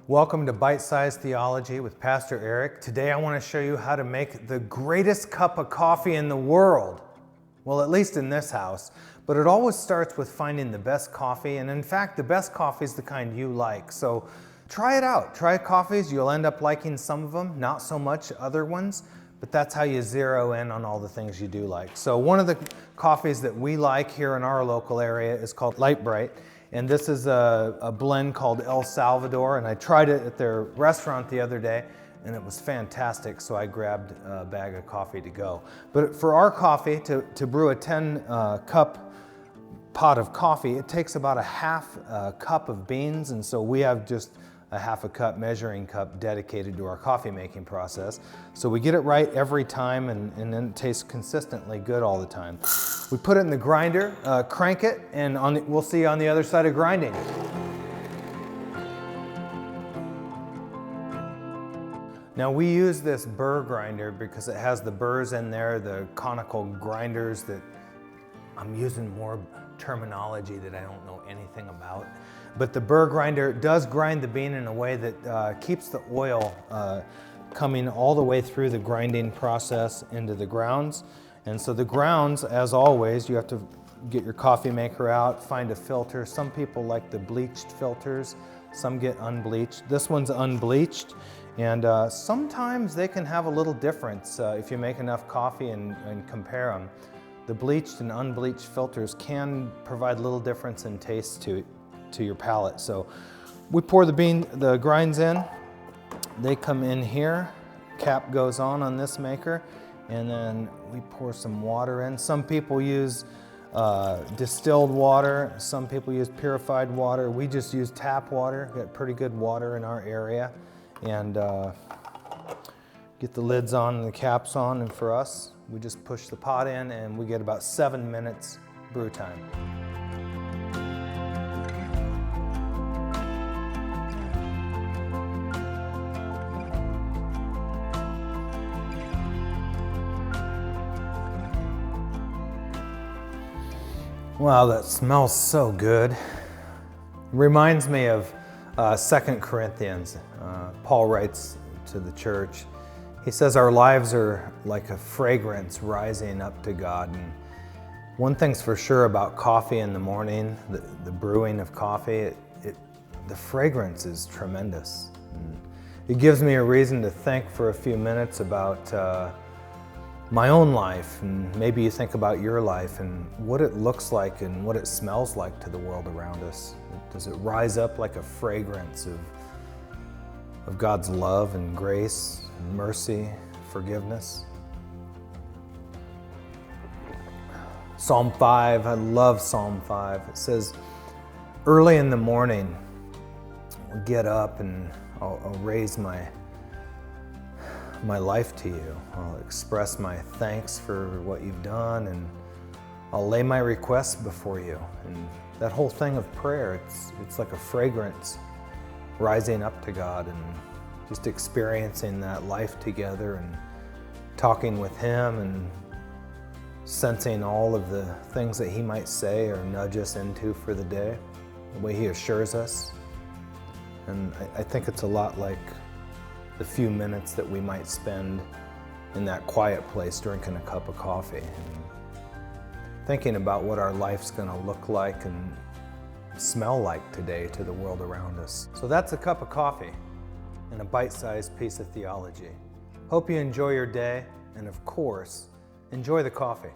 Welcome to Bite-Sized Theology with Pastor Eric. Today I want to show you how to make the greatest cup of coffee in the world. Well, at least in this house. But it always starts with finding the best coffee, and in fact, the best coffee is the kind you like. So try it out. Try coffees. You'll end up liking some of them, not so much other ones, but that's how you zero in on all the things you do like. So one of the coffees that we like here in our local area is called Light Bright. And this is a blend called El Salvador, and I tried it at their restaurant the other day, and it was fantastic, so I grabbed a bag of coffee to go. But for our coffee, to brew a 10-cup pot of coffee, it takes about a half cup of beans, and so we have just a half a cup measuring cup dedicated to our coffee making process. So we get it right every time, and then it tastes consistently good all the time. We put it in the grinder, crank it, and we'll see you on the other side of grinding. Now we use this burr grinder because it has the burrs in there, the conical grinders that I'm using more terminology that I don't know anything about. But the burr grinder does grind the bean in a way that keeps the oil coming all the way through the grinding process into the grounds. And so the grounds, as always, you have to get your coffee maker out, find a filter. Some people like the bleached filters, some get unbleached. This one's unbleached, and sometimes they can have a little difference if you make enough coffee and compare them. The bleached and unbleached filters can provide a little difference in taste to your palate. So we pour the grinds in. They come in here. Cap goes on this maker, and then we pour some water in. Some people use distilled water. Some people use purified water. We just use tap water. Got pretty good water in our area, and get the lids on and the caps on. And for us, we just push the pot in, and we get about 7 minutes brew time. Wow, that smells so good. Reminds me of 2 Corinthians. Paul writes to the church. He says our lives are like a fragrance rising up to God. And one thing's for sure about coffee in the morning, the brewing of coffee, the fragrance is tremendous. And it gives me a reason to think for a few minutes about my own life, and maybe you think about your life and what it looks like and what it smells like to the world around us. Does it rise up like a fragrance of God's love and grace and mercy, forgiveness? Psalm 5, I love Psalm 5. It says, early in the morning, I'll get up and I'll raise my life to you. I'll express my thanks for what you've done, and I'll lay my requests before you. And that whole thing of prayer, it's like a fragrance rising up to God, and just experiencing that life together and talking with Him and sensing all of the things that He might say or nudge us into for the day, the way He assures us. And I think it's a lot like the few minutes that we might spend in that quiet place drinking a cup of coffee and thinking about what our life's going to look like and smell like today to the world around us. So that's a cup of coffee and a bite-sized piece of theology. Hope you enjoy your day, and of course, enjoy the coffee.